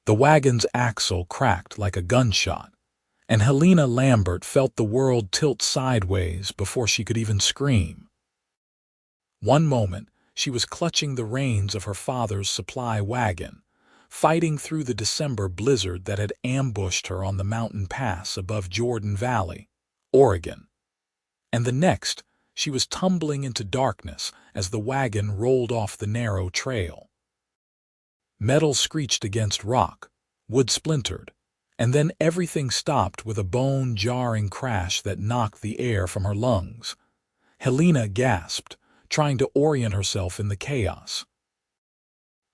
The wagon's axle cracked like a gunshot, and Helena Lambert felt the world tilt sideways before she could even scream. One moment, she was clutching the reins of her father's supply wagon, fighting through the December blizzard that had ambushed her on the mountain pass above Jordan Valley, Oregon. And the next, she was tumbling into darkness as the wagon rolled off the narrow trail. Metal screeched against rock, wood splintered, and then everything stopped with a bone-jarring crash that knocked the air from her lungs. Helena gasped, trying to orient herself in the chaos.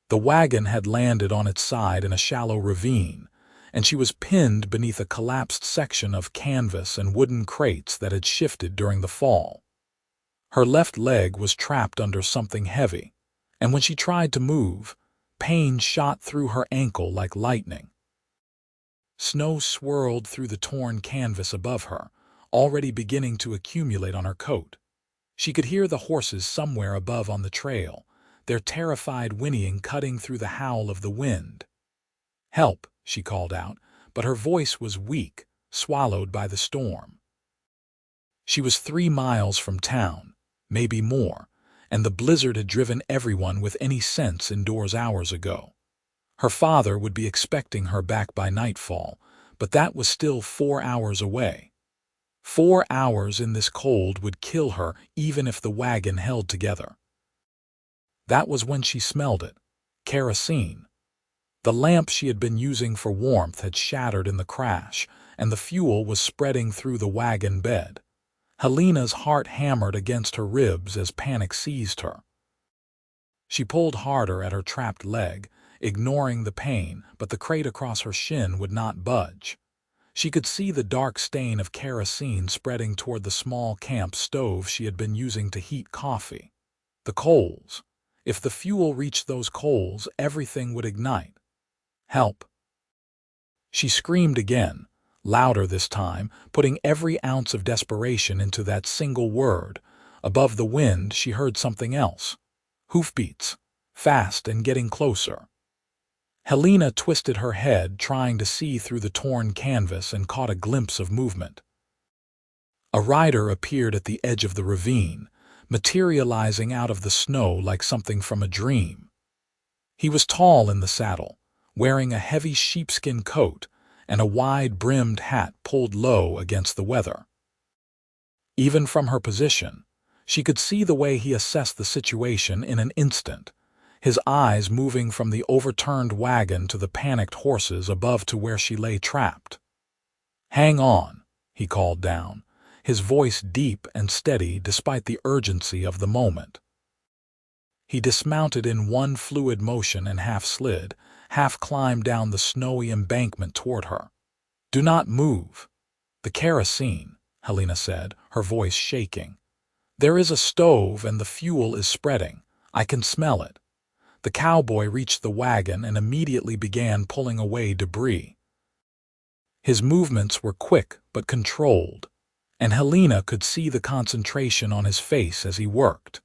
The wagon had landed on its side in a shallow ravine, and she was pinned beneath a collapsed section of canvas and wooden crates that had shifted during the fall. Her left leg was trapped under something heavy, and when she tried to move, pain shot through her ankle like lightning. Snow swirled through the torn canvas above her, already beginning to accumulate on her coat. She could hear the horses somewhere above on the trail, their terrified whinnying cutting through the howl of the wind. "Help," she called out, but her voice was weak, swallowed by the storm. She was 3 miles from town, maybe more, and the blizzard had driven everyone with any sense indoors hours ago. Her father would be expecting her back by nightfall, but that was still 4 hours away. 4 hours in this cold would kill her even if the wagon held together. That was when she smelled it, kerosene. The lamp she had been using for warmth had shattered in the crash, and the fuel was spreading through the wagon bed. Helena's heart hammered against her ribs as panic seized her. She pulled harder at her trapped leg, ignoring the pain, but the crate across her shin would not budge. She could see the dark stain of kerosene spreading toward the small camp stove she had been using to heat coffee. The coals. If the fuel reached those coals, everything would ignite. "Help!" She screamed again, louder this time, putting every ounce of desperation into that single word. Above the wind, she heard something else. Hoofbeats, fast and getting closer. Helena twisted her head, trying to see through the torn canvas, and caught a glimpse of movement. A rider appeared at the edge of the ravine, materializing out of the snow like something from a dream. He was tall in the saddle, wearing a heavy sheepskin coat and a wide-brimmed hat pulled low against the weather. Even from her position, she could see the way he assessed the situation in an instant, his eyes moving from the overturned wagon to the panicked horses above to where she lay trapped. "Hang on," he called down, his voice deep and steady despite the urgency of the moment. He dismounted in one fluid motion and half slid, half climbed down the snowy embankment toward her. "Do not move." "The kerosene," Helena said, her voice shaking. "There is a stove and the fuel is spreading. I can smell it." The cowboy reached the wagon and immediately began pulling away debris. His movements were quick but controlled, and Helena could see the concentration on his face as he worked.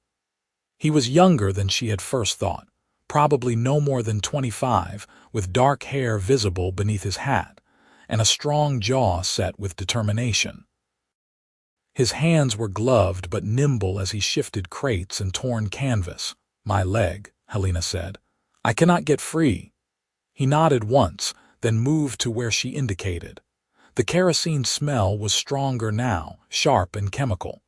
He was younger than she had first thought, probably no more than 25, with dark hair visible beneath his hat, and a strong jaw set with determination. His hands were gloved but nimble as he shifted crates and torn canvas. "My leg," Helena said. "I cannot get free." He nodded once, then moved to where she indicated. The kerosene smell was stronger now, sharp and chemical.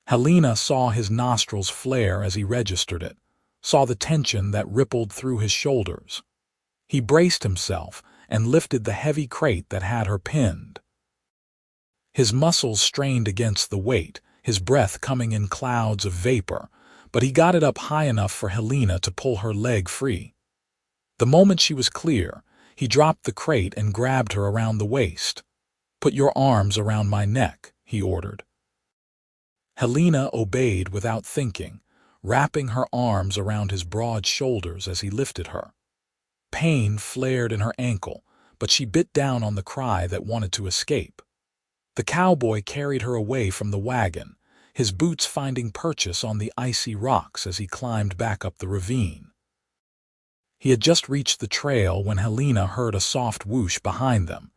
Helena saw his nostrils flare as he registered it, saw the tension that rippled through his shoulders. He braced himself and lifted the heavy crate that had her pinned. His muscles strained against the weight, his breath coming in clouds of vapor, but he got it up high enough for Helena to pull her leg free. The moment she was clear, he dropped the crate and grabbed her around the waist. "Put your arms around my neck," he ordered. Helena obeyed without thinking, wrapping her arms around his broad shoulders as he lifted her. Pain flared in her ankle, but she bit down on the cry that wanted to escape. The cowboy carried her away from the wagon, his boots finding purchase on the icy rocks as he climbed back up the ravine. He had just reached the trail when Helena heard a soft whoosh behind them.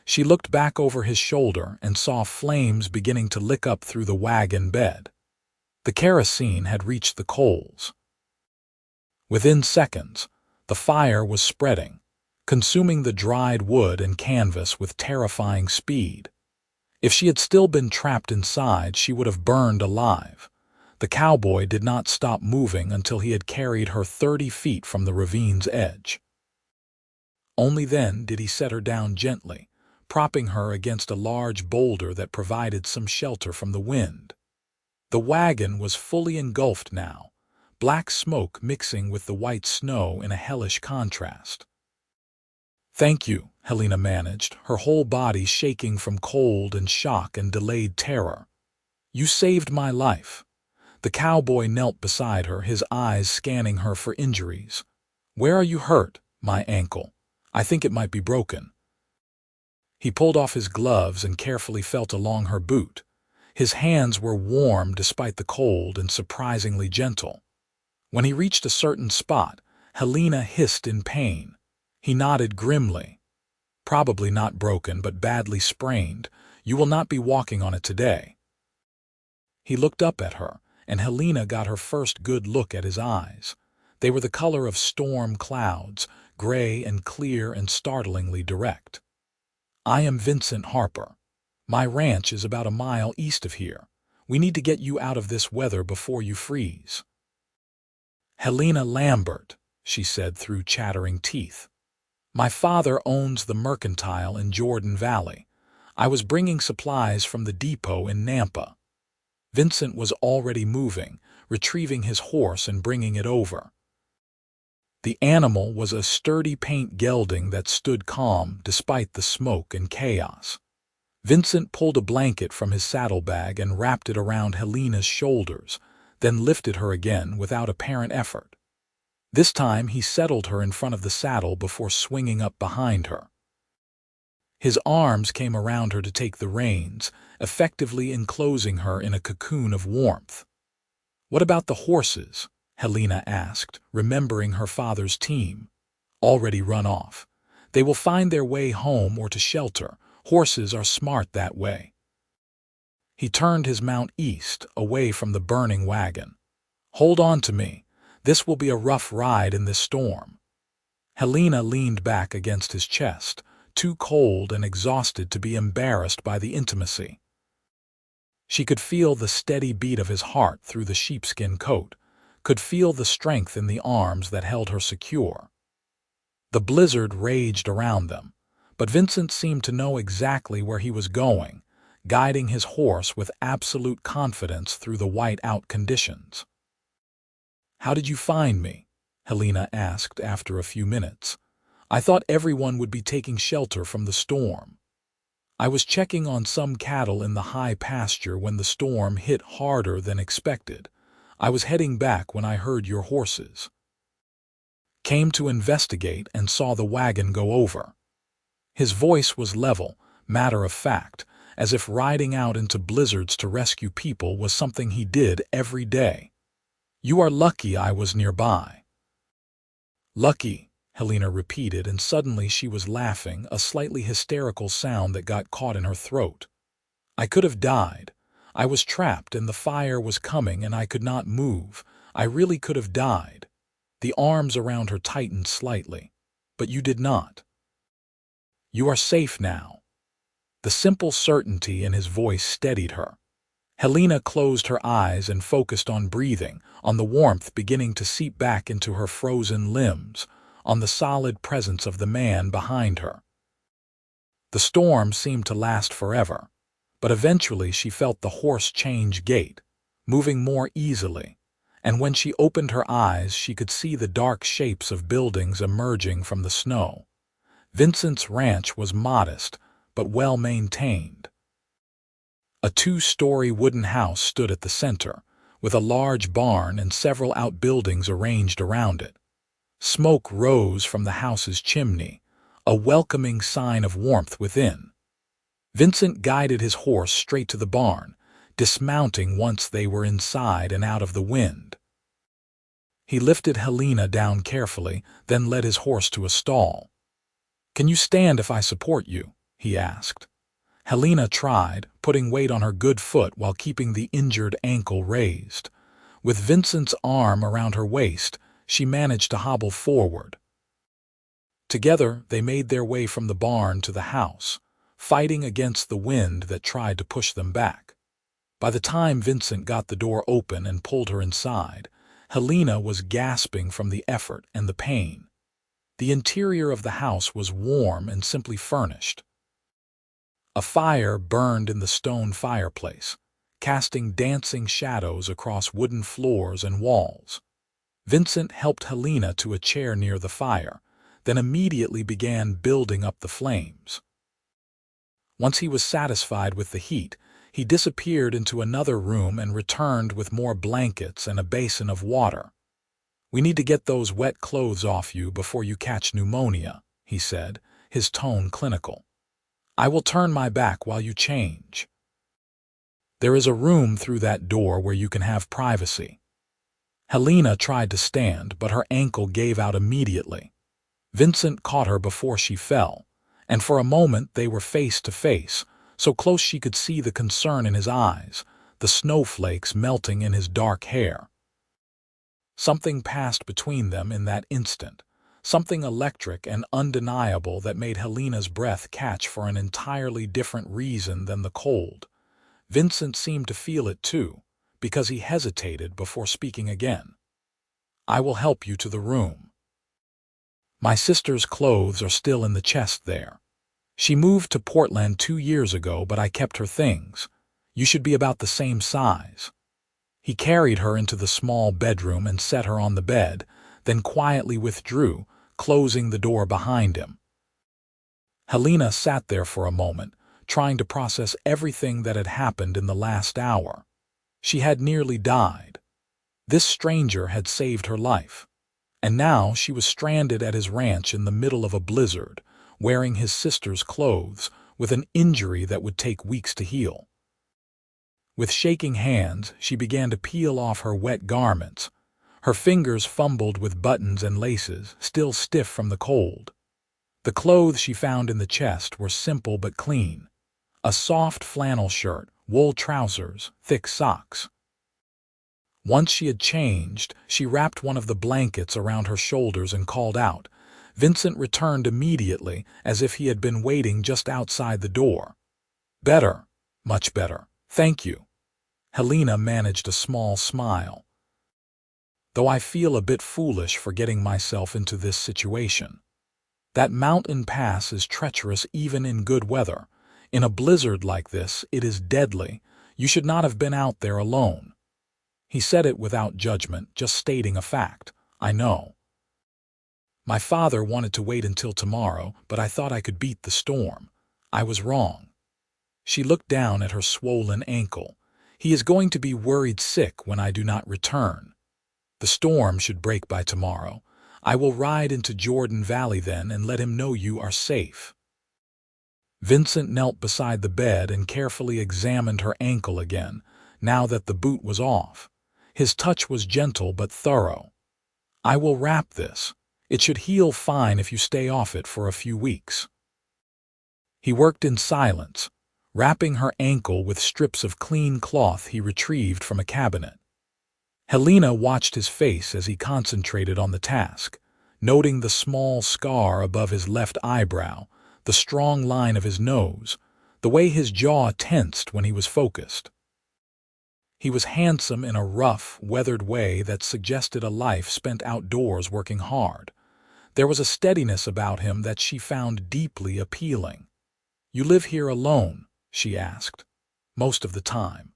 She looked back over his shoulder and saw flames beginning to lick up through the wagon bed. The kerosene had reached the coals. Within seconds, the fire was spreading, consuming the dried wood and canvas with terrifying speed. If she had still been trapped inside, she would have burned alive. The cowboy did not stop moving until he had carried her 30 feet from the ravine's edge. Only then did he set her down gently, propping her against a large boulder that provided some shelter from the wind. The wagon was fully engulfed now, black smoke mixing with the white snow in a hellish contrast. "Thank you," Helena managed, her whole body shaking from cold and shock and delayed terror. "You saved my life." The cowboy knelt beside her, his eyes scanning her for injuries. "Where are you hurt?" "My ankle. I think it might be broken." He pulled off his gloves and carefully felt along her boot. His hands were warm despite the cold and surprisingly gentle. When he reached a certain spot, Helena hissed in pain. He nodded grimly. "Probably not broken, but badly sprained. You will not be walking on it today." He looked up at her, and Helena got her first good look at his eyes. They were the color of storm clouds, gray and clear and startlingly direct. "I am Vincent Harper. My ranch is about a mile east of here. We need to get you out of this weather before you freeze." "Helena Lambert," she said through chattering teeth. "My father owns the mercantile in Jordan Valley. I was bringing supplies from the depot in Nampa." Vincent was already moving, retrieving his horse and bringing it over. The animal was a sturdy paint gelding that stood calm despite the smoke and chaos. Vincent pulled a blanket from his saddlebag and wrapped it around Helena's shoulders, then lifted her again without apparent effort. This time he settled her in front of the saddle before swinging up behind her. His arms came around her to take the reins, effectively enclosing her in a cocoon of warmth. "What about the horses?" Helena asked, remembering her father's team. "Already run off. They will find their way home or to shelter. Horses are smart that way." He turned his mount east, away from the burning wagon. "Hold on to me. This will be a rough ride in this storm." Helena leaned back against his chest, too cold and exhausted to be embarrassed by the intimacy. She could feel the steady beat of his heart through the sheepskin coat, could feel the strength in the arms that held her secure. The blizzard raged around them, but Vincent seemed to know exactly where he was going, guiding his horse with absolute confidence through the white-out conditions. "How did you find me?" Helena asked after a few minutes. "I thought everyone would be taking shelter from the storm." "I was checking on some cattle in the high pasture when the storm hit harder than expected. I was heading back when I heard your horses. Came to investigate and saw the wagon go over." His voice was level, matter-of-fact, as if riding out into blizzards to rescue people was something he did every day. "You are lucky I was nearby." "Lucky," Helena repeated, and suddenly she was laughing, a slightly hysterical sound that got caught in her throat. "I could have died. I was trapped and the fire was coming and I could not move. I really could have died." The arms around her tightened slightly. "But you did not. You are safe now." The simple certainty in his voice steadied her. Helena closed her eyes and focused on breathing, on the warmth beginning to seep back into her frozen limbs, on the solid presence of the man behind her. The storm seemed to last forever, but eventually she felt the horse change gait, moving more easily, and when she opened her eyes she could see the dark shapes of buildings emerging from the snow. Vincent's ranch was modest, but well-maintained. A 2-story wooden house stood at the center, with a large barn and several outbuildings arranged around it. Smoke rose from the house's chimney, a welcoming sign of warmth within. Vincent guided his horse straight to the barn, dismounting once they were inside and out of the wind. He lifted Helena down carefully, then led his horse to a stall. "Can you stand if I support you?" he asked. Helena tried, putting weight on her good foot while keeping the injured ankle raised. With Vincent's arm around her waist, she managed to hobble forward. Together, they made their way from the barn to the house, fighting against the wind that tried to push them back. By the time Vincent got the door open and pulled her inside, Helena was gasping from the effort and the pain. The interior of the house was warm and simply furnished. A fire burned in the stone fireplace, casting dancing shadows across wooden floors and walls. Vincent helped Helena to a chair near the fire, then immediately began building up the flames. Once he was satisfied with the heat, he disappeared into another room and returned with more blankets and a basin of water. "We need to get those wet clothes off you before you catch pneumonia," he said, his tone clinical. "I will turn my back while you change. There is a room through that door where you can have privacy." Helena tried to stand, but her ankle gave out immediately. Vincent caught her before she fell, and for a moment they were face to face, so close she could see the concern in his eyes, the snowflakes melting in his dark hair. Something passed between them in that instant, something electric and undeniable that made Helena's breath catch for an entirely different reason than the cold. Vincent seemed to feel it too, because he hesitated before speaking again. "I will help you to the room. My sister's clothes are still in the chest there. She moved to Portland 2 years ago, but I kept her things. You should be about the same size." He carried her into the small bedroom and set her on the bed, then quietly withdrew, closing the door behind him. Helena sat there for a moment, trying to process everything that had happened in the last hour. She had nearly died. This stranger had saved her life. And now she was stranded at his ranch in the middle of a blizzard, wearing his sister's clothes, with an injury that would take weeks to heal. With shaking hands, she began to peel off her wet garments. Her fingers fumbled with buttons and laces, still stiff from the cold. The clothes she found in the chest were simple but clean. A soft flannel shirt, wool trousers, thick socks. Once she had changed, she wrapped one of the blankets around her shoulders and called out. Vincent returned immediately, as if he had been waiting just outside the door. "Better, much better, thank you." Helena managed a small smile. "Though I feel a bit foolish for getting myself into this situation. That mountain pass is treacherous even in good weather. In a blizzard like this, it is deadly. You should not have been out there alone." He said it without judgment, just stating a fact. "I know. My father wanted to wait until tomorrow, but I thought I could beat the storm. I was wrong." She looked down at her swollen ankle. "He is going to be worried sick when I do not return. The storm should break by tomorrow. I will ride into Jordan Valley then and let him know you are safe." Vincent knelt beside the bed and carefully examined her ankle again, now that the boot was off. His touch was gentle but thorough. "I will wrap this. It should heal fine if you stay off it for a few weeks." He worked in silence, wrapping her ankle with strips of clean cloth he retrieved from a cabinet. Helena watched his face as he concentrated on the task, noting the small scar above his left eyebrow, the strong line of his nose, the way his jaw tensed when he was focused. He was handsome in a rough, weathered way that suggested a life spent outdoors working hard. There was a steadiness about him that she found deeply appealing. "You live here alone?" she asked. "Most of the time."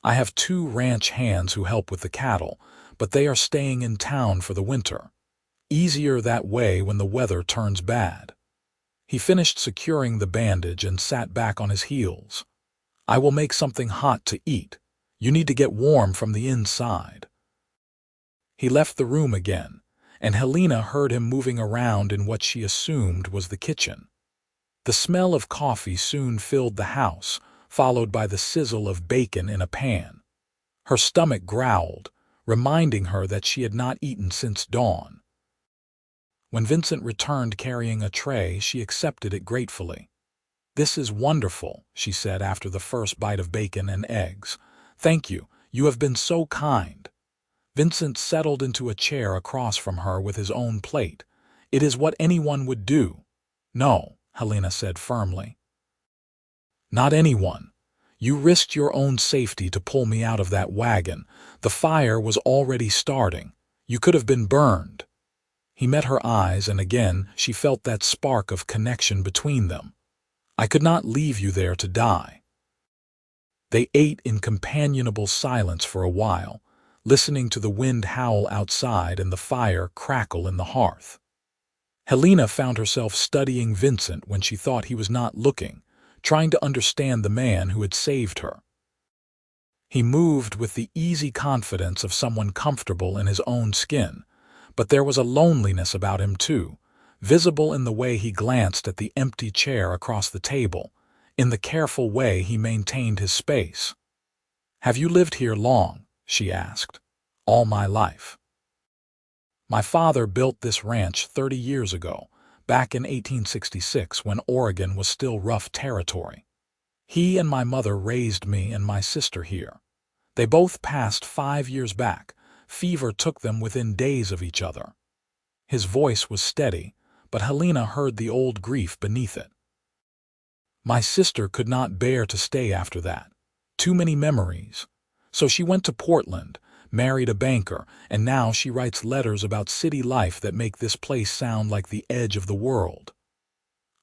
"I have 2 ranch hands who help with the cattle, but they are staying in town for the winter. Easier that way when the weather turns bad." He finished securing the bandage and sat back on his heels. "I will make something hot to eat. You need to get warm from the inside." He left the room again, and Helena heard him moving around in what she assumed was the kitchen. The smell of coffee soon filled the house, followed by the sizzle of bacon in a pan. Her stomach growled, reminding her that she had not eaten since dawn. When Vincent returned carrying a tray, she accepted it gratefully. "This is wonderful," she said after the first bite of bacon and eggs. "Thank you. You have been so kind." Vincent settled into a chair across from her with his own plate. "It is what anyone would do." "No," Helena said firmly. "Not anyone. You risked your own safety to pull me out of that wagon. The fire was already starting. You could have been burned." He met her eyes, and again she felt that spark of connection between them. "I could not leave you there to die." They ate in companionable silence for a while, listening to the wind howl outside and the fire crackle in the hearth. Helena found herself studying Vincent when she thought he was not looking, trying to understand the man who had saved her. He moved with the easy confidence of someone comfortable in his own skin, but there was a loneliness about him too, visible in the way he glanced at the empty chair across the table, in the careful way he maintained his space. "Have you lived here long?" she asked. "All my life." "My father built this ranch 30 years ago, back in 1866 when Oregon was still rough territory. He and my mother raised me and my sister here. They both passed 5 years back. Fever took them within days of each other." His voice was steady, but Helena heard the old grief beneath it. "My sister could not bear to stay after that. Too many memories. So she went to Portland, married a banker, and now she writes letters about city life that make this place sound like the edge of the world."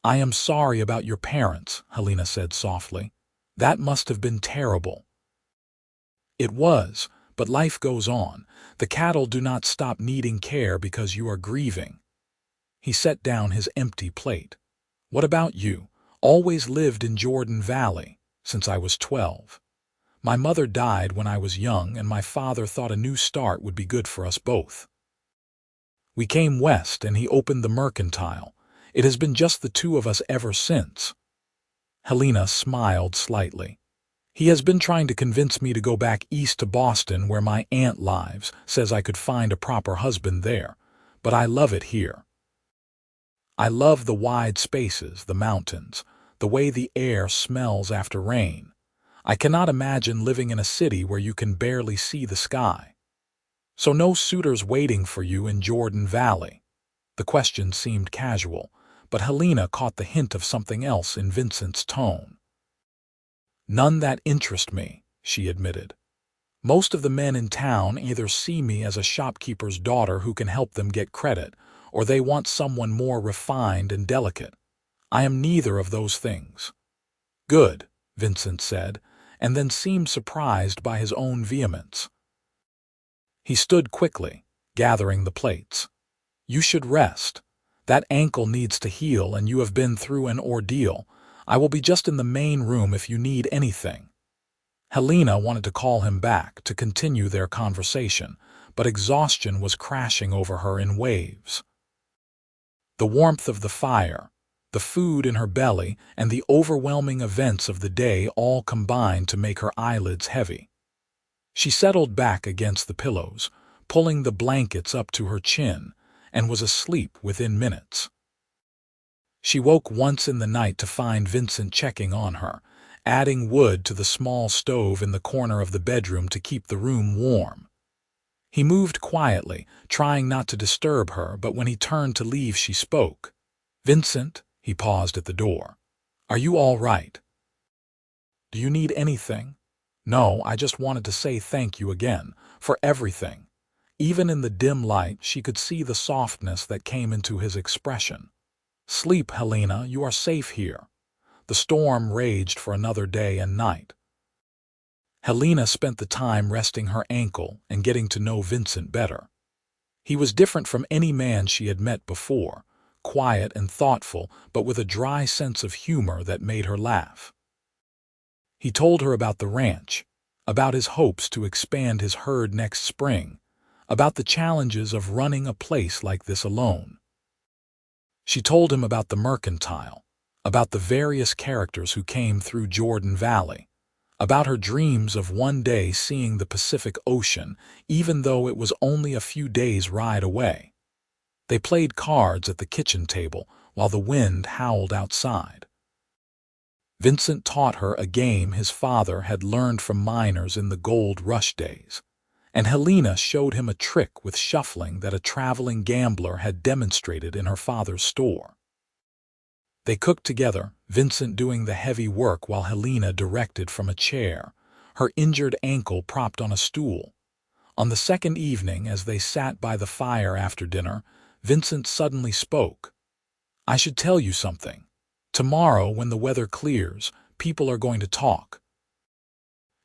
"I am sorry about your parents," Helena said softly. "That must have been terrible." "It was, but life goes on. The cattle do not stop needing care because you are grieving." He set down his empty plate. "What about you?" "Always lived in Jordan Valley, since I was 12. My mother died when I was young, and my father thought a new start would be good for us both. We came west, and he opened the mercantile. It has been just the two of us ever since." Helena smiled slightly. "He has been trying to convince me to go back east to Boston where my aunt lives, says I could find a proper husband there. But I love it here. I love the wide spaces, the mountains, the way the air smells after rain. I cannot imagine living in a city where you can barely see the sky." "So no suitors waiting for you in Jordan Valley?" The question seemed casual, but Helena caught the hint of something else in Vincent's tone. "None that interest me," she admitted. "Most of the men in town either see me as a shopkeeper's daughter who can help them get credit, or they want someone more refined and delicate. I am neither of those things." "Good," Vincent said, and then seemed surprised by his own vehemence. He stood quickly, gathering the plates. "You should rest. That ankle needs to heal, and you have been through an ordeal. I will be just in the main room if you need anything." Helena wanted to call him back to continue their conversation, but exhaustion was crashing over her in waves. The warmth of the fire, the food in her belly, and the overwhelming events of the day all combined to make her eyelids heavy. She settled back against the pillows, pulling the blankets up to her chin, and was asleep within minutes. She woke once in the night to find Vincent checking on her, adding wood to the small stove in the corner of the bedroom to keep the room warm. He moved quietly, trying not to disturb her, but when he turned to leave she spoke. "Vincent," he paused at the door. "Are you all right? Do you need anything?" "No, I just wanted to say thank you again, for everything." Even in the dim light, she could see the softness that came into his expression. "Sleep, Helena, you are safe here." The storm raged for another day and night. Helena spent the time resting her ankle and getting to know Vincent better. He was different from any man she had met before, quiet and thoughtful, but with a dry sense of humor that made her laugh. He told her about the ranch, about his hopes to expand his herd next spring, about the challenges of running a place like this alone. She told him about the mercantile, about the various characters who came through Jordan Valley, about her dreams of one day seeing the Pacific Ocean, even though it was only a few days' ride away. They played cards at the kitchen table while the wind howled outside. Vincent taught her a game his father had learned from miners in the gold rush days, and Helena showed him a trick with shuffling that a traveling gambler had demonstrated in her father's store. They cooked together, Vincent doing the heavy work while Helena directed from a chair, her injured ankle propped on a stool. On the second evening, as they sat by the fire after dinner, Vincent suddenly spoke. "I should tell you something. Tomorrow, when the weather clears, people are going to talk.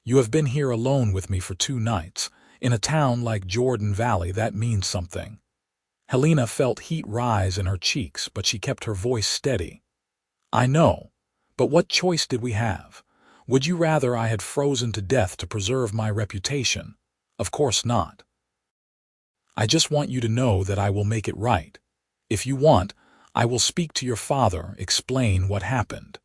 You have been here alone with me for 2 nights. In a town like Jordan Valley, that means something." Helena felt heat rise in her cheeks, but she kept her voice steady. "I know, but what choice did we have? Would you rather I had frozen to death to preserve my reputation? Of course not. I just want you to know that I will make it right. If you want, I will speak to your father, explain what happened.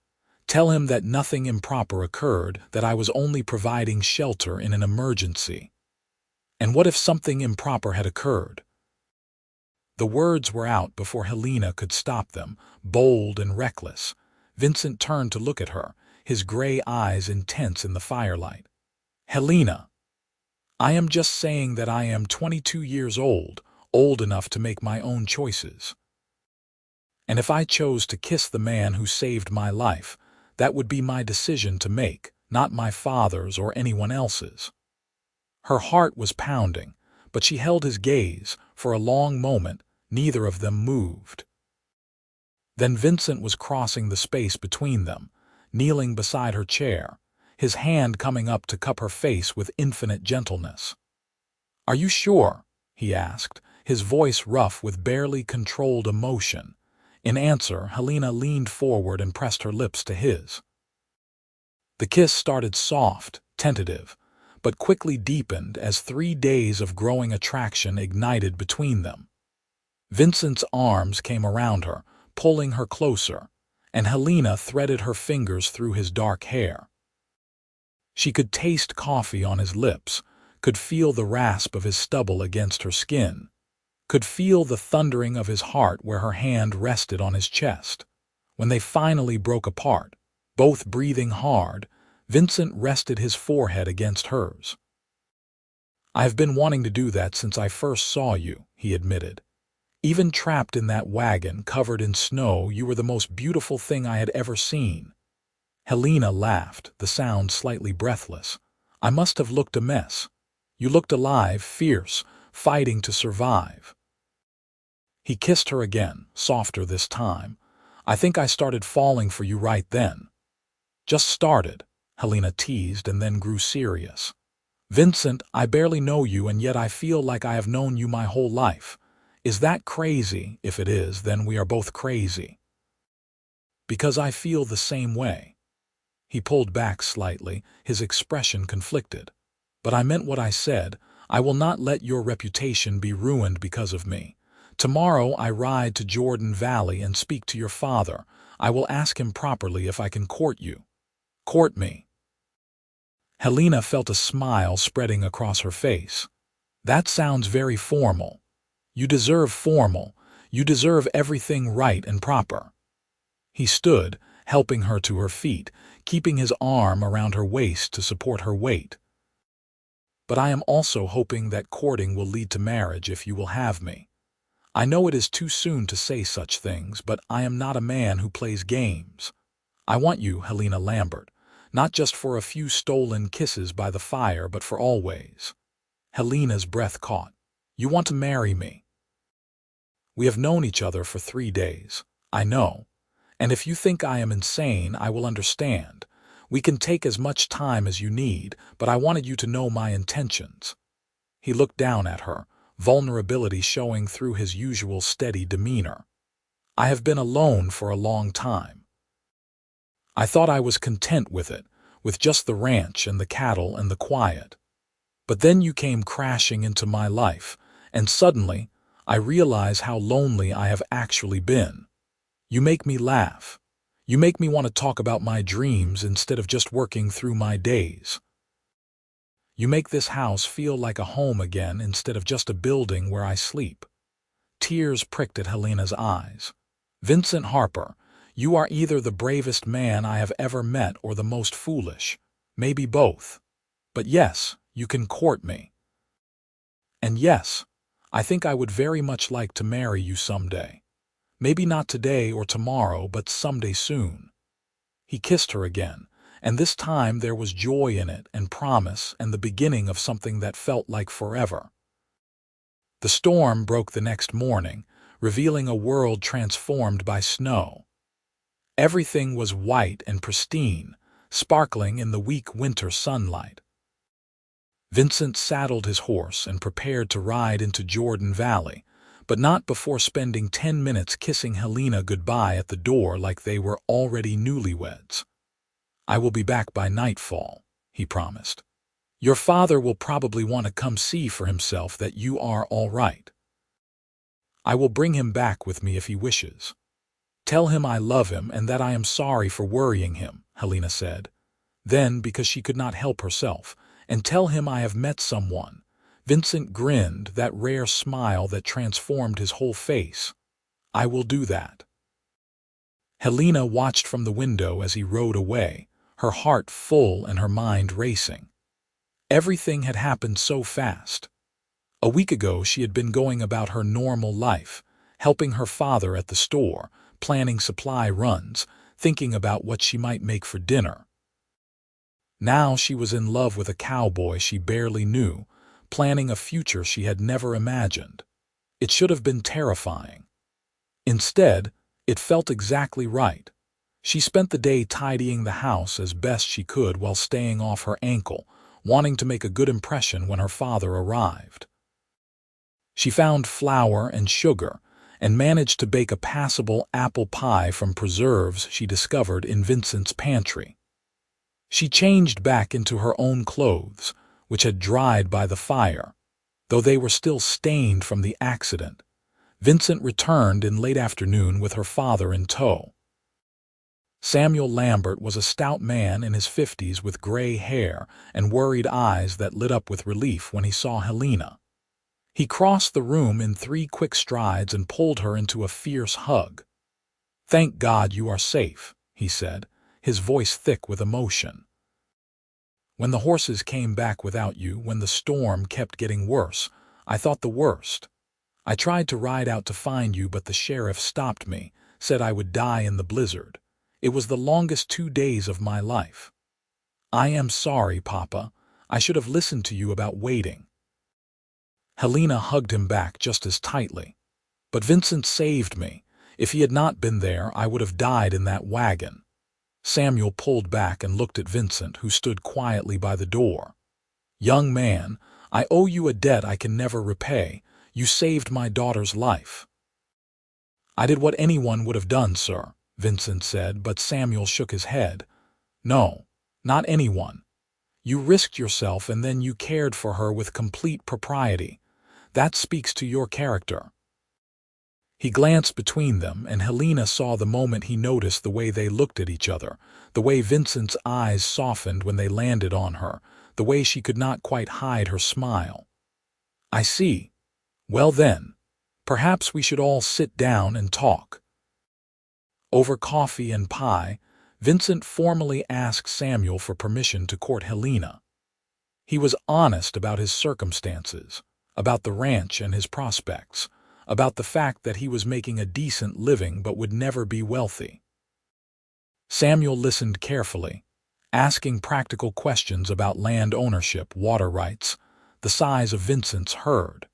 Tell him that nothing improper occurred, that I was only providing shelter in an emergency. And what if something improper had occurred?" The words were out before Helena could stop them, bold and reckless. Vincent turned to look at her, his gray eyes intense in the firelight. "Helena, I am just saying that I am 22 years old enough to make my own choices. And if I chose to kiss the man who saved my life, that would be my decision to make, not my father's or anyone else's." Her heart was pounding, but she held his gaze. For a long moment, neither of them moved. Then Vincent was crossing the space between them, kneeling beside her chair, his hand coming up to cup her face with infinite gentleness. "Are you sure?" he asked, his voice rough with barely controlled emotion. In answer, Helena leaned forward and pressed her lips to his. The kiss started soft, tentative, but quickly deepened as 3 days of growing attraction ignited between them. Vincent's arms came around her, pulling her closer, and Helena threaded her fingers through his dark hair. She could taste coffee on his lips, could feel the rasp of his stubble against her skin, could feel the thundering of his heart where her hand rested on his chest. When they finally broke apart, both breathing hard, Vincent rested his forehead against hers. "I have been wanting to do that since I first saw you," he admitted. "Even trapped in that wagon covered in snow, you were the most beautiful thing I had ever seen." Helena laughed, the sound slightly breathless. "I must have looked a mess. You looked alive, fierce, fighting to survive." He kissed her again, softer this time. "I think I started falling for you right then." "Just started," Helena teased and then grew serious. "Vincent, I barely know you, and yet I feel like I have known you my whole life. Is that crazy? If it is, then we are both crazy." "Because I feel the same way." He pulled back slightly, his expression conflicted. "But I meant what I said. I will not let your reputation be ruined because of me. Tomorrow I ride to Jordan Valley and speak to your father. I will ask him properly if I can court you. Court me." Helena felt a smile spreading across her face. "That sounds very formal. You deserve formal. You deserve everything right and proper." He stood, helping her to her feet, keeping his arm around her waist to support her weight. "But I am also hoping that courting will lead to marriage if you will have me. I know it is too soon to say such things, but I am not a man who plays games. I want you, Helena Lambert, not just for a few stolen kisses by the fire, but for always." Helena's breath caught. "You want to marry me?" "We have known each other for 3 days. I know. And if you think I am insane, I will understand. We can take as much time as you need, but I wanted you to know my intentions." He looked down at her, vulnerability showing through his usual steady demeanor. "I have been alone for a long time. I thought I was content with it, with just the ranch and the cattle and the quiet. But then you came crashing into my life, and suddenly I realize how lonely I have actually been. You make me laugh. You make me want to talk about my dreams instead of just working through my days. You make this house feel like a home again instead of just a building where I sleep." Tears pricked at Helena's eyes. "Vincent Harper, you are either the bravest man I have ever met or the most foolish. Maybe both. But yes, you can court me. And yes, I think I would very much like to marry you someday. Maybe not today or tomorrow, but someday soon." He kissed her again, and this time there was joy in it and promise and the beginning of something that felt like forever. The storm broke the next morning, revealing a world transformed by snow. Everything was white and pristine, sparkling in the weak winter sunlight. Vincent saddled his horse and prepared to ride into Jordan Valley, but not before spending 10 minutes kissing Helena goodbye at the door like they were already newlyweds. "I will be back by nightfall," he promised. "Your father will probably want to come see for himself that you are all right. I will bring him back with me if he wishes. Tell him I love him and that I am sorry for worrying him," Helena said. Then, because she could not help herself, "and tell him I have met someone." Vincent grinned, that rare smile that transformed his whole face. "I will do that." Helena watched from the window as he rode away, her heart full and her mind racing. Everything had happened so fast. A week ago she had been going about her normal life, helping her father at the store, planning supply runs, thinking about what she might make for dinner. Now she was in love with a cowboy she barely knew, planning a future she had never imagined. It should have been terrifying. Instead, it felt exactly right. She spent the day tidying the house as best she could while staying off her ankle, wanting to make a good impression when her father arrived. She found flour and sugar and managed to bake a passable apple pie from preserves she discovered in Vincent's pantry. She changed back into her own clothes, which had dried by the fire, though they were still stained from the accident. Vincent returned in late afternoon with her father in tow. Samuel Lambert was a stout man in his 50s with gray hair and worried eyes that lit up with relief when he saw Helena. He crossed the room in 3 quick strides and pulled her into a fierce hug. "Thank God you are safe," he said, his voice thick with emotion. "When the horses came back without you, when the storm kept getting worse, I thought the worst. I tried to ride out to find you, but the sheriff stopped me, said I would die in the blizzard. It was the longest 2 days of my life. I am sorry, Papa. I should have listened to you about waiting." Helena hugged him back just as tightly. "But Vincent saved me. If he had not been there, I would have died in that wagon." Samuel pulled back and looked at Vincent, who stood quietly by the door. "Young man, I owe you a debt I can never repay. You saved my daughter's life." "I did what anyone would have done, sir," Vincent said, but Samuel shook his head. "No, not anyone. You risked yourself and then you cared for her with complete propriety. That speaks to your character." He glanced between them, and Helena saw the moment he noticed the way they looked at each other, the way Vincent's eyes softened when they landed on her, the way she could not quite hide her smile. "I see. Well then, perhaps we should all sit down and talk." Over coffee and pie, Vincent formally asked Samuel for permission to court Helena. He was honest about his circumstances, about the ranch and his prospects, about the fact that he was making a decent living but would never be wealthy. Samuel listened carefully, asking practical questions about land ownership, water rights, the size of Vincent's herd.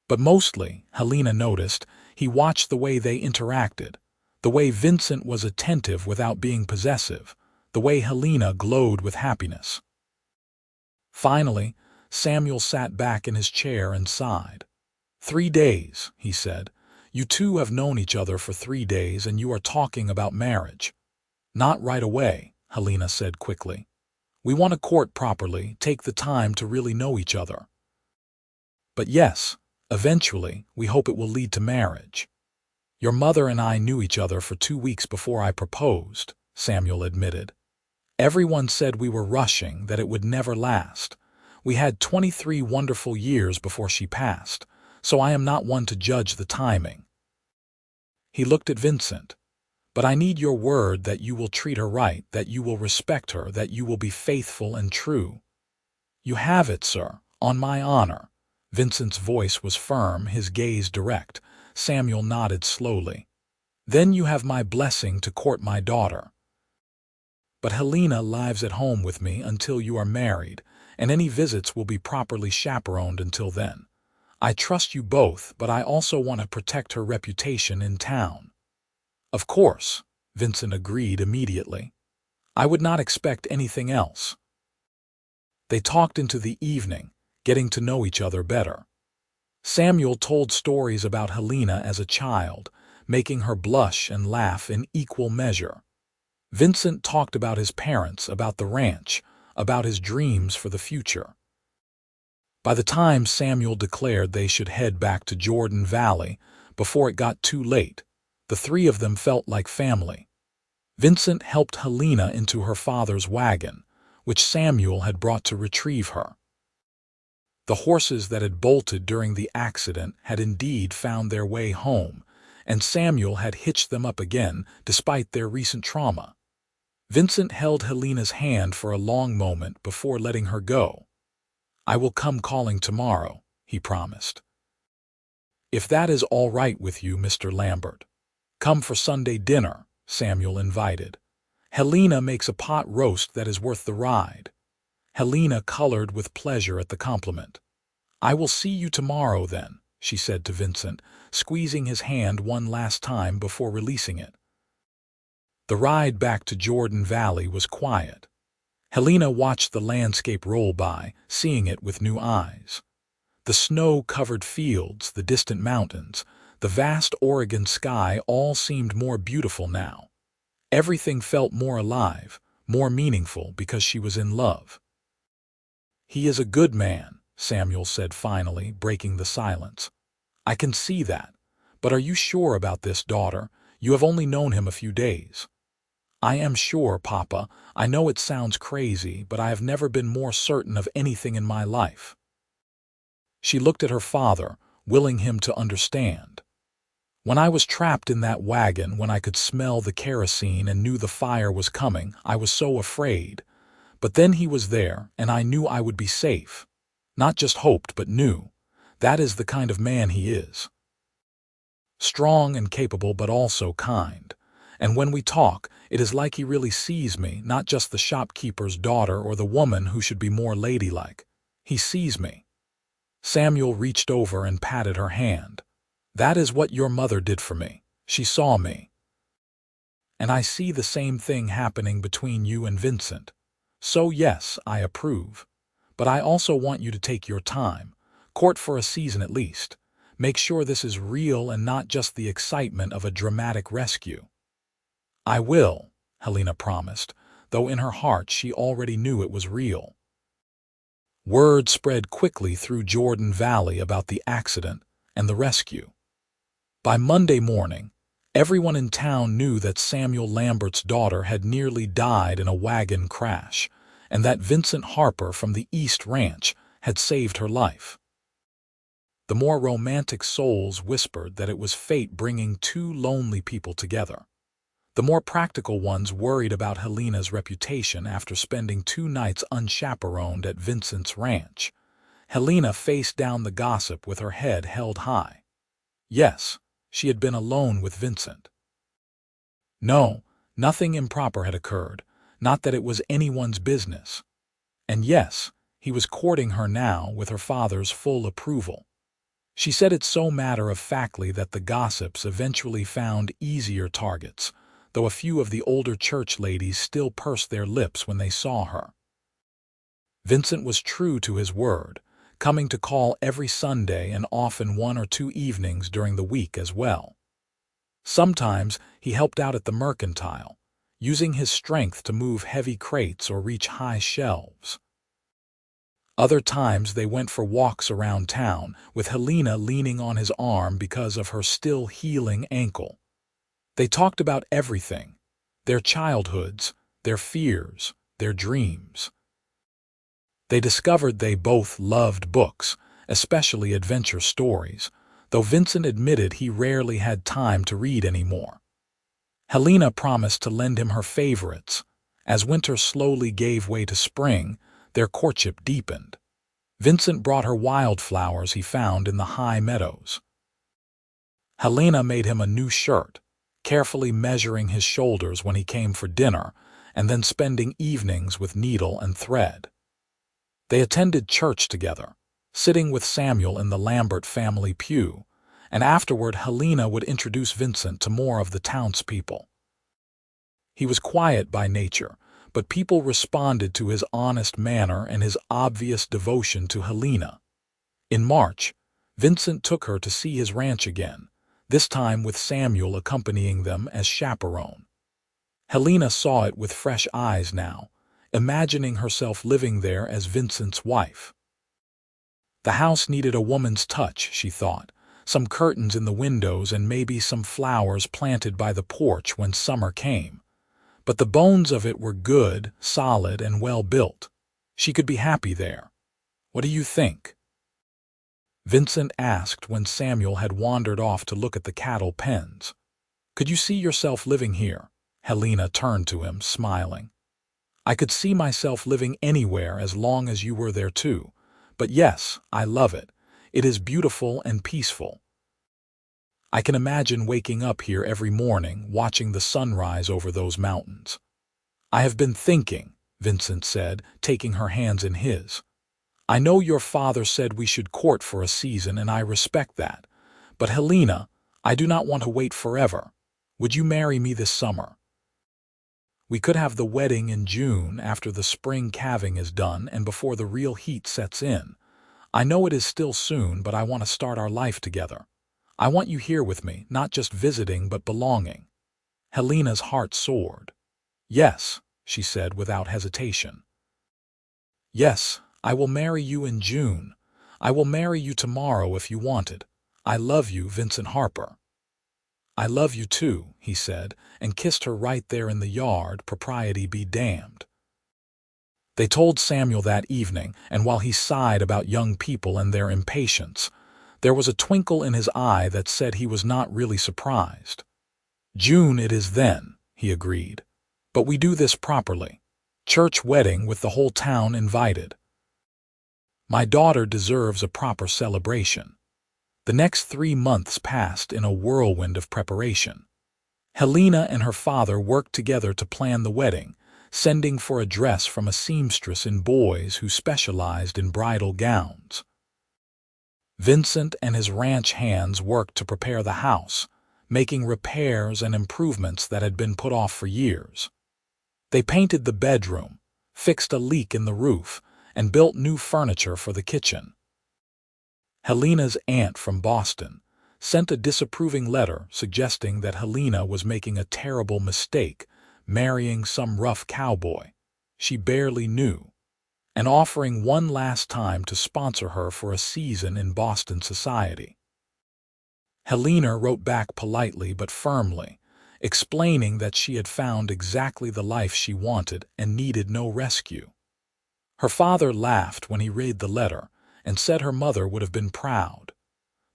But mostly, Helena noticed, he watched the way they interacted, the way Vincent was attentive without being possessive, the way Helena glowed with happiness. Finally, Samuel sat back in his chair and sighed. 3 days, he said. You two have known each other for 3 days and you are talking about marriage. Not right away, Helena said quickly. We want to court properly, take the time to really know each other. But yes, eventually, we hope it will lead to marriage. Your mother and I knew each other for 2 weeks before I proposed, Samuel admitted. Everyone said we were rushing, that it would never last. We had 23 wonderful years before she passed, so I am not one to judge the timing. He looked at Vincent. But I need your word that you will treat her right, that you will respect her, that you will be faithful and true. You have it, sir, on my honor. Vincent's voice was firm, his gaze direct. Samuel nodded slowly. Then you have my blessing to court my daughter. But Helena lives at home with me until you are married, and any visits will be properly chaperoned until then. I trust you both, but I also want to protect her reputation in town. Of course, Vincent agreed immediately. I would not expect anything else. They talked into the evening, getting to know each other better. Samuel told stories about Helena as a child, making her blush and laugh in equal measure. Vincent talked about his parents, about the ranch, about his dreams for the future. By the time Samuel declared they should head back to Jordan Valley, before it got too late, the three of them felt like family. Vincent helped Helena into her father's wagon, which Samuel had brought to retrieve her. The horses that had bolted during the accident had indeed found their way home, and Samuel had hitched them up again despite their recent trauma. Vincent held Helena's hand for a long moment before letting her go. I will come calling tomorrow, he promised. If that is all right with you, Mr. Lambert. Come for Sunday dinner, Samuel invited. Helena makes a pot roast that is worth the ride. Helena colored with pleasure at the compliment. I will see you tomorrow then, she said to Vincent, squeezing his hand one last time before releasing it. The ride back to Jordan Valley was quiet. Helena watched the landscape roll by, seeing it with new eyes. The snow-covered fields, the distant mountains, the vast Oregon sky all seemed more beautiful now. Everything felt more alive, more meaningful because she was in love. He is a good man, Samuel said finally, breaking the silence. I can see that. But are you sure about this, daughter? You have only known him a few days. I am sure, Papa. I know it sounds crazy, but I have never been more certain of anything in my life. She looked at her father, willing him to understand. When I was trapped in that wagon, when I could smell the kerosene and knew the fire was coming, I was so afraid. But then he was there, and I knew I would be safe. Not just hoped, but knew. That is the kind of man he is. Strong and capable, but also kind. And when we talk, it is like he really sees me, not just the shopkeeper's daughter or the woman who should be more ladylike. He sees me. Samuel reached over and patted her hand. That is what your mother did for me. She saw me. And I see the same thing happening between you and Vincent. So yes, I approve. But I also want you to take your time. Court for a season at least. Make sure this is real and not just the excitement of a dramatic rescue. I will, Helena promised, though in her heart she already knew it was real. Word spread quickly through Jordan Valley about the accident and the rescue. By Monday morning, everyone in town knew that Samuel Lambert's daughter had nearly died in a wagon crash, and that Vincent Harper from the East Ranch had saved her life. The more romantic souls whispered that it was fate bringing two lonely people together. The more practical ones worried about Helena's reputation after spending 2 nights unchaperoned at Vincent's ranch. Helena faced down the gossip with her head held high. Yes, she had been alone with Vincent. No, nothing improper had occurred, not that it was anyone's business. And yes, he was courting her now with her father's full approval. She said it so matter-of-factly that the gossips eventually found easier targets, though a few of the older church ladies still pursed their lips when they saw her. Vincent was true to his word, coming to call every Sunday and often 1 or 2 evenings during the week as well. Sometimes he helped out at the mercantile, using his strength to move heavy crates or reach high shelves. Other times they went for walks around town, with Helena leaning on his arm because of her still healing ankle. They talked about everything: their childhoods, their fears, their dreams. They discovered they both loved books, especially adventure stories, though Vincent admitted he rarely had time to read anymore. Helena promised to lend him her favorites. As winter slowly gave way to spring, their courtship deepened. Vincent brought her wildflowers he found in the high meadows. Helena made him a new shirt, carefully measuring his shoulders when he came for dinner, and then spending evenings with needle and thread. They attended church together, sitting with Samuel in the Lambert family pew, and afterward Helena would introduce Vincent to more of the townspeople. He was quiet by nature, but people responded to his honest manner and his obvious devotion to Helena. In March, Vincent took her to see his ranch again, this time with Samuel accompanying them as chaperone. Helena saw it with fresh eyes now, imagining herself living there as Vincent's wife. The house needed a woman's touch, she thought, some curtains in the windows and maybe some flowers planted by the porch when summer came. But the bones of it were good, solid, and well built. She could be happy there. What do you think? Vincent asked when Samuel had wandered off to look at the cattle pens. Could you see yourself living here? Helena turned to him, smiling. I could see myself living anywhere as long as you were there too. But yes, I love it. It is beautiful and peaceful. I can imagine waking up here every morning, watching the sunrise over those mountains. I have been thinking, Vincent said, taking her hands in his. I know your father said we should court for a season, and I respect that. But Helena, I do not want to wait forever. Would you marry me this summer? We could have the wedding in June after the spring calving is done and before the real heat sets in. I know it is still soon, but I want to start our life together. I want you here with me, not just visiting but belonging. Helena's heart soared. Yes, she said without hesitation. Yes, I will marry you in June. I will marry you tomorrow if you want it. I love you, Vincent Harper. I love you too, he said, and kissed her right there in the yard, propriety be damned. They told Samuel that evening, and while he sighed about young people and their impatience, there was a twinkle in his eye that said he was not really surprised. June it is then, he agreed. But we do this properly. Church wedding with the whole town invited. My daughter deserves a proper celebration. The next 3 months passed in a whirlwind of preparation. Helena and her father worked together to plan the wedding, sending for a dress from a seamstress in Boise who specialized in bridal gowns. Vincent and his ranch hands worked to prepare the house, making repairs and improvements that had been put off for years. They painted the bedroom, fixed a leak in the roof, and built new furniture for the kitchen. Helena's aunt from Boston sent a disapproving letter suggesting that Helena was making a terrible mistake, marrying some rough cowboy she barely knew, and offering one last time to sponsor her for a season in Boston society. Helena wrote back politely but firmly, explaining that she had found exactly the life she wanted and needed no rescue. Her father laughed when he read the letter and said her mother would have been proud.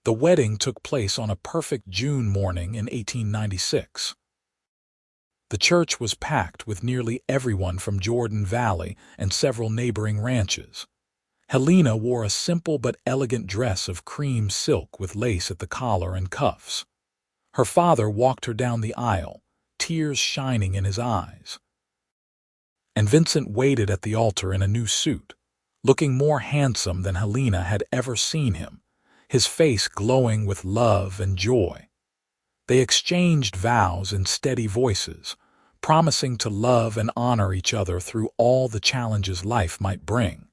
The wedding took place on a perfect June morning in 1896. The church was packed with nearly everyone from Jordan Valley and several neighboring ranches. Helena wore a simple but elegant dress of cream silk with lace at the collar and cuffs. Her father walked her down the aisle, tears shining in his eyes. And Vincent waited at the altar in a new suit, looking more handsome than Helena had ever seen him, his face glowing with love and joy. They exchanged vows in steady voices, promising to love and honor each other through all the challenges life might bring.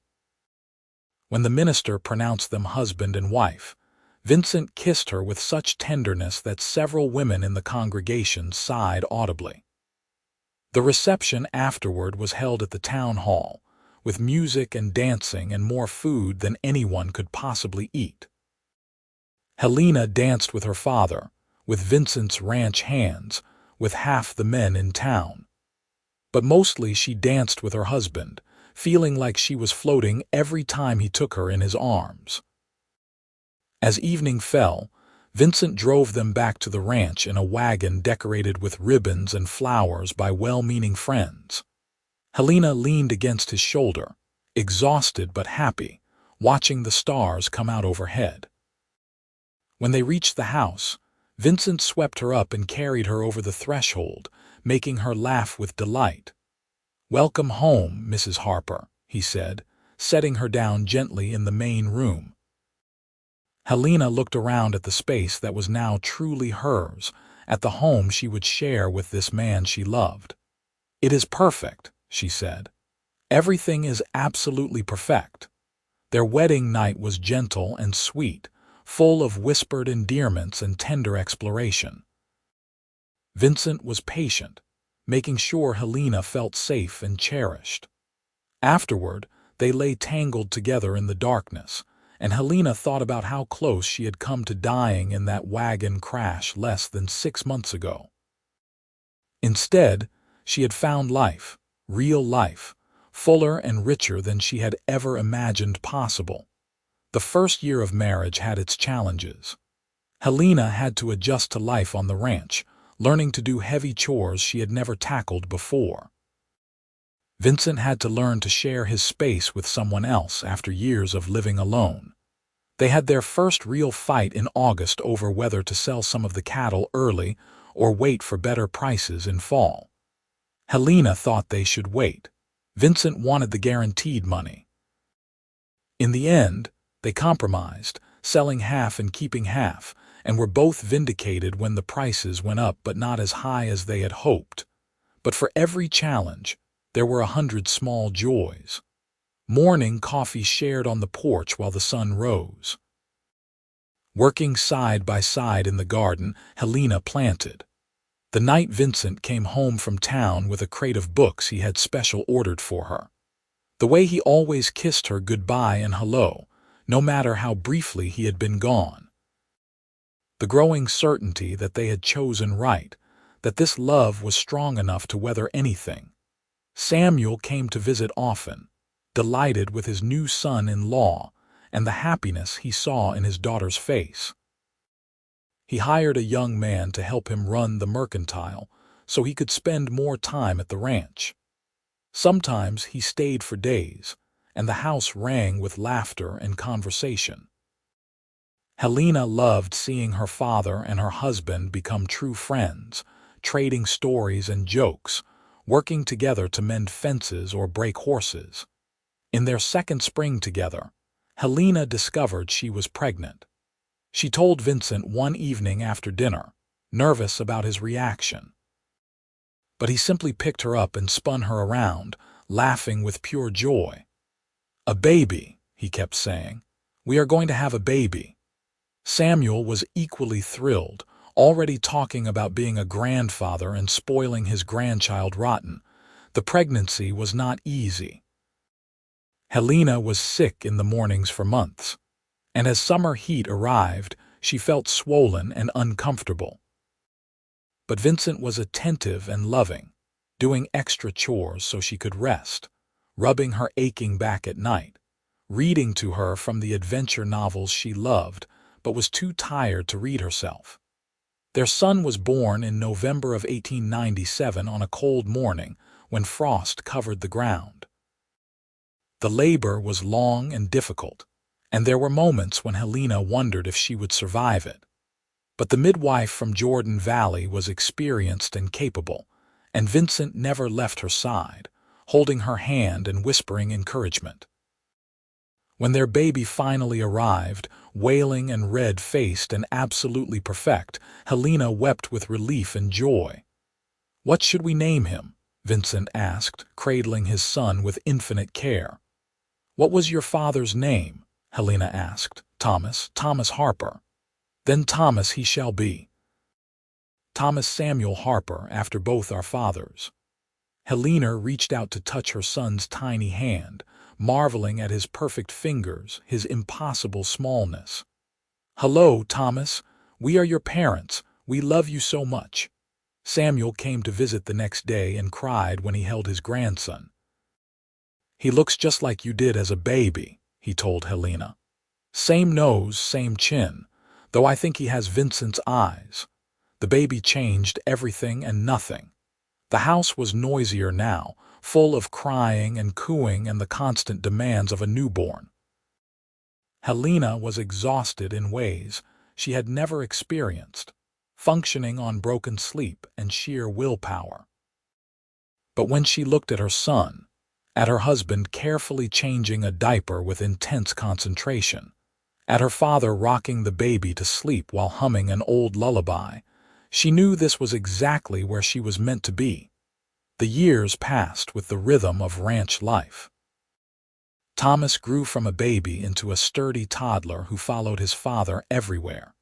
When the minister pronounced them husband and wife, Vincent kissed her with such tenderness that several women in the congregation sighed audibly. The reception afterward was held at the town hall, with music and dancing and more food than anyone could possibly eat. Helena danced with her father, with Vincent's ranch hands, with half the men in town. But mostly she danced with her husband, feeling like she was floating every time he took her in his arms. As evening fell, Vincent drove them back to the ranch in a wagon decorated with ribbons and flowers by well-meaning friends. Helena leaned against his shoulder, exhausted but happy, watching the stars come out overhead. When they reached the house, Vincent swept her up and carried her over the threshold, making her laugh with delight. "Welcome home, Mrs. Harper," he said, setting her down gently in the main room. Helena looked around at the space that was now truly hers, at the home she would share with this man she loved. "It is perfect," she said. "Everything is absolutely perfect." Their wedding night was gentle and sweet, full of whispered endearments and tender exploration. Vincent was patient, making sure Helena felt safe and cherished. Afterward, they lay tangled together in the darkness, and Helena thought about how close she had come to dying in that wagon crash less than 6 months ago. Instead, she had found life, real life, fuller and richer than she had ever imagined possible. The first year of marriage had its challenges. Helena had to adjust to life on the ranch, learning to do heavy chores she had never tackled before. Vincent had to learn to share his space with someone else after years of living alone. They had their first real fight in August over whether to sell some of the cattle early or wait for better prices in fall. Helena thought they should wait. Vincent wanted the guaranteed money. In the end, they compromised, selling half and keeping half, and were both vindicated when the prices went up, but not as high as they had hoped. But for every challenge, there were 100 small joys. Morning coffee shared on the porch while the sun rose. Working side by side in the garden, Helena planted. The night Vincent came home from town with a crate of books he had special ordered for her. The way he always kissed her goodbye and hello, no matter how briefly he had been gone. The growing certainty that they had chosen right, that this love was strong enough to weather anything. Samuel came to visit often, delighted with his new son-in-law and the happiness he saw in his daughter's face. He hired a young man to help him run the mercantile so he could spend more time at the ranch. Sometimes he stayed for days, and the house rang with laughter and conversation. Helena loved seeing her father and her husband become true friends, trading stories and jokes, working together to mend fences or break horses. In their second spring together, Helena discovered she was pregnant. She told Vincent one evening after dinner, nervous about his reaction. But he simply picked her up and spun her around, laughing with pure joy. "A baby," he kept saying. "We are going to have a baby." Samuel was equally thrilled, already talking about being a grandfather and spoiling his grandchild rotten. The pregnancy was not easy. Helena was sick in the mornings for months, and as summer heat arrived, she felt swollen and uncomfortable. But Vincent was attentive and loving, doing extra chores so she could rest, rubbing her aching back at night, reading to her from the adventure novels she loved but was too tired to read herself. Their son was born in November of 1897 on a cold morning when frost covered the ground. The labor was long and difficult, and there were moments when Helena wondered if she would survive it. But the midwife from Jordan Valley was experienced and capable, and Vincent never left her side, holding her hand and whispering encouragement. When their baby finally arrived, wailing and red-faced and absolutely perfect, Helena wept with relief and joy. "What should we name him?" Vincent asked, cradling his son with infinite care. "What was your father's name?" Helena asked. "Thomas Harper." "Then Thomas he shall be. Thomas Samuel Harper, after both our fathers." Helena reached out to touch her son's tiny hand, marveling at his perfect fingers, his impossible smallness. "Hello, Thomas. We are your parents. We love you so much." Samuel came to visit the next day and cried when he held his grandson. "He looks just like you did as a baby," he told Helena. "Same nose, same chin, though I think he has Vincent's eyes." The baby changed everything and nothing. The house was noisier now, full of crying and cooing and the constant demands of a newborn. Helena was exhausted in ways she had never experienced, functioning on broken sleep and sheer willpower. But when she looked at her son, at her husband carefully changing a diaper with intense concentration, at her father rocking the baby to sleep while humming an old lullaby, she knew this was exactly where she was meant to be. The years passed with the rhythm of ranch life. Thomas grew from a baby into a sturdy toddler who followed his father everywhere,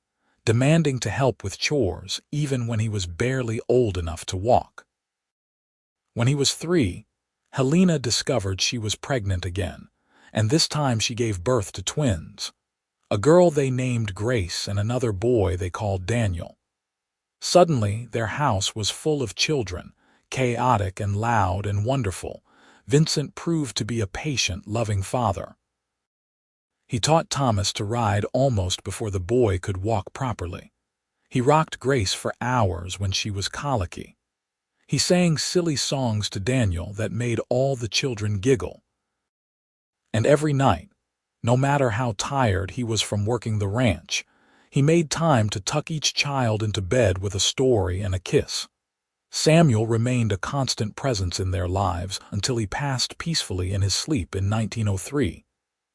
demanding to help with chores even when he was barely old enough to walk. When he was 3, Helena discovered she was pregnant again, and this time she gave birth to twins, a girl they named Grace and another boy they called Daniel. Suddenly, their house was full of children, chaotic and loud and wonderful. Vincent proved to be a patient, loving father. He taught Thomas to ride almost before the boy could walk properly. He rocked Grace for hours when she was colicky. He sang silly songs to Daniel that made all the children giggle. And every night, no matter how tired he was from working the ranch, he made time to tuck each child into bed with a story and a kiss. Samuel remained a constant presence in their lives until he passed peacefully in his sleep in 1903,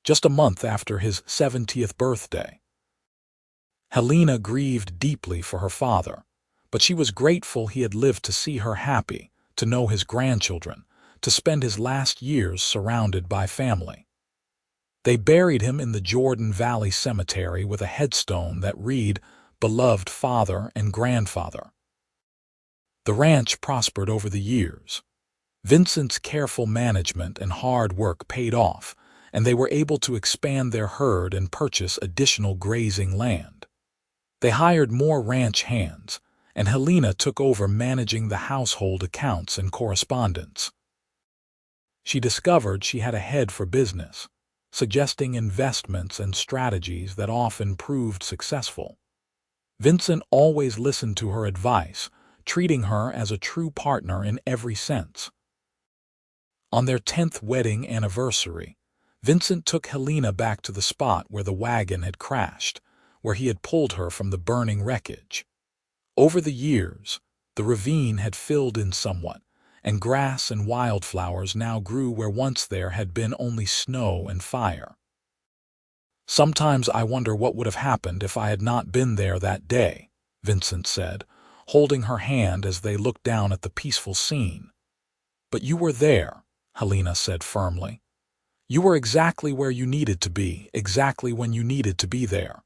just a month after his 70th birthday. Helena grieved deeply for her father, but she was grateful he had lived to see her happy, to know his grandchildren, to spend his last years surrounded by family. They buried him in the Jordan Valley Cemetery with a headstone that read, "Beloved Father and Grandfather." The ranch prospered over the years. Vincent's careful management and hard work paid off, and they were able to expand their herd and purchase additional grazing land. They hired more ranch hands, and Helena took over managing the household accounts and correspondence. She discovered she had a head for business, suggesting investments and strategies that often proved successful. Vincent always listened to her advice, treating her as a true partner in every sense. On their 10th wedding anniversary, Vincent took Helena back to the spot where the wagon had crashed, where he had pulled her from the burning wreckage. Over the years, the ravine had filled in somewhat, and grass and wildflowers now grew where once there had been only snow and fire. "Sometimes I wonder what would have happened if I had not been there that day," Vincent said, holding her hand as they looked down at the peaceful scene. "But you were there," Helena said firmly. "You were exactly where you needed to be, exactly when you needed to be there."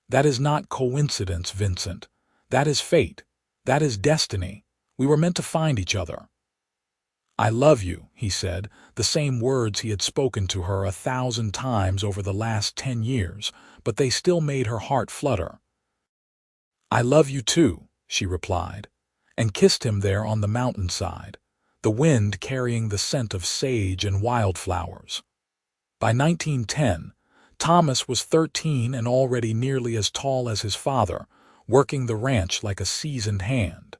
"That is not coincidence, Vincent. That is fate. That is destiny. We were meant to find each other." "I love you," he said, the same words he had spoken to her 1,000 times over the last 10 years, but they still made her heart flutter. "I love you too," she replied, and kissed him there on the mountainside, the wind carrying the scent of sage and wildflowers. By 1910, Thomas was 13 and already nearly as tall as his father, working the ranch like a seasoned hand.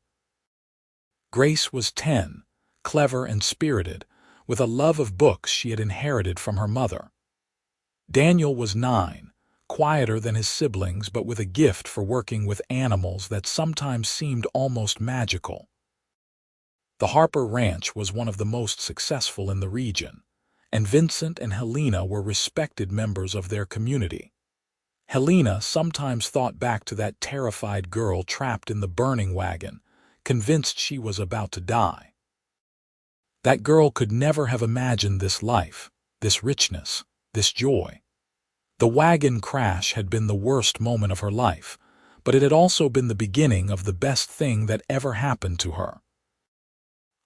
Grace was 10, clever and spirited, with a love of books she had inherited from her mother. Daniel was 9, quieter than his siblings but with a gift for working with animals that sometimes seemed almost magical. The Harper Ranch was one of the most successful in the region, and Vincent and Helena were respected members of their community. Helena sometimes thought back to that terrified girl trapped in the burning wagon, convinced she was about to die. That girl could never have imagined this life, this richness, this joy. The wagon crash had been the worst moment of her life, but it had also been the beginning of the best thing that ever happened to her.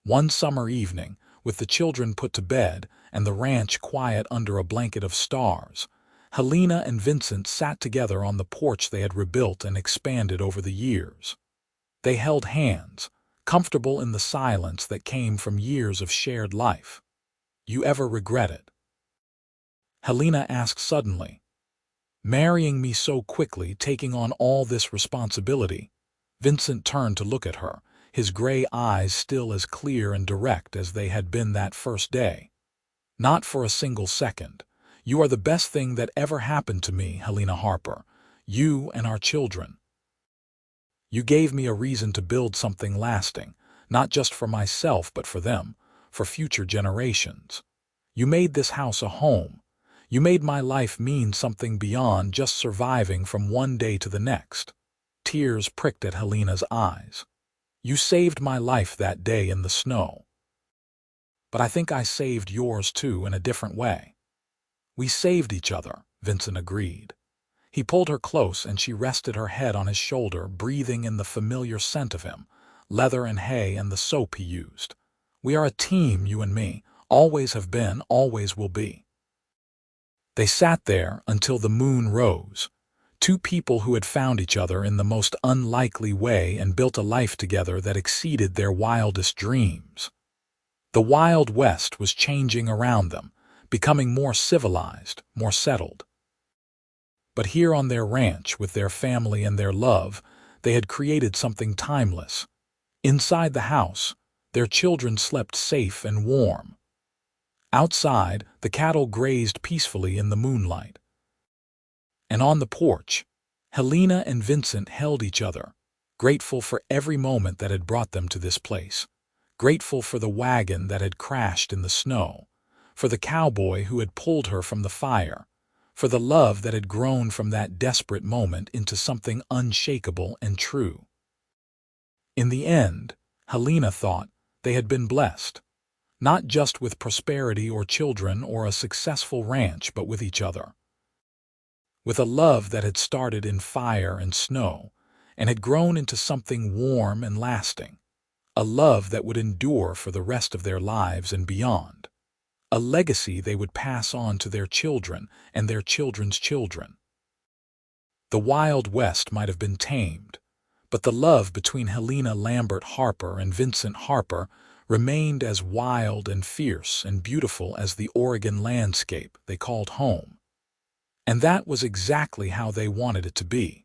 One summer evening, with the children put to bed and the ranch quiet under a blanket of stars, Helena and Vincent sat together on the porch they had rebuilt and expanded over the years. They held hands, comfortable in the silence that came from years of shared life. "You ever regret it?" Helena asked suddenly. "Marrying me so quickly, taking on all this responsibility?" Vincent turned to look at her, his gray eyes still as clear and direct as they had been that first day. "Not for a single second. You are the best thing that ever happened to me, Helena Harper. You and our children. You gave me a reason to build something lasting, not just for myself but for them, for future generations. You made this house a home. You made my life mean something beyond just surviving from one day to the next." Tears pricked at Helena's eyes. "You saved my life that day in the snow. But I think I saved yours too in a different way." "We saved each other," Vincent agreed. He pulled her close and she rested her head on his shoulder, breathing in the familiar scent of him, leather and hay and the soap he used. "We are a team, you and me, always have been, always will be." They sat there until the moon rose, two people who had found each other in the most unlikely way and built a life together that exceeded their wildest dreams. The Wild West was changing around them, becoming more civilized, more settled. But here on their ranch, with their family and their love, they had created something timeless. Inside the house, their children slept safe and warm. Outside, the cattle grazed peacefully in the moonlight. And on the porch, Helena and Vincent held each other, grateful for every moment that had brought them to this place, grateful for the wagon that had crashed in the snow, for the cowboy who had pulled her from the fire, for the love that had grown from that desperate moment into something unshakable and true. In the end, Helena thought, they had been blessed, not just with prosperity or children or a successful ranch, but with each other. With a love that had started in fire and snow and had grown into something warm and lasting, a love that would endure for the rest of their lives and beyond. A legacy they would pass on to their children and their children's children. The Wild West might have been tamed, but the love between Helena Lambert Harper and Vincent Harper remained as wild and fierce and beautiful as the Oregon landscape they called home. And that was exactly how they wanted it to be.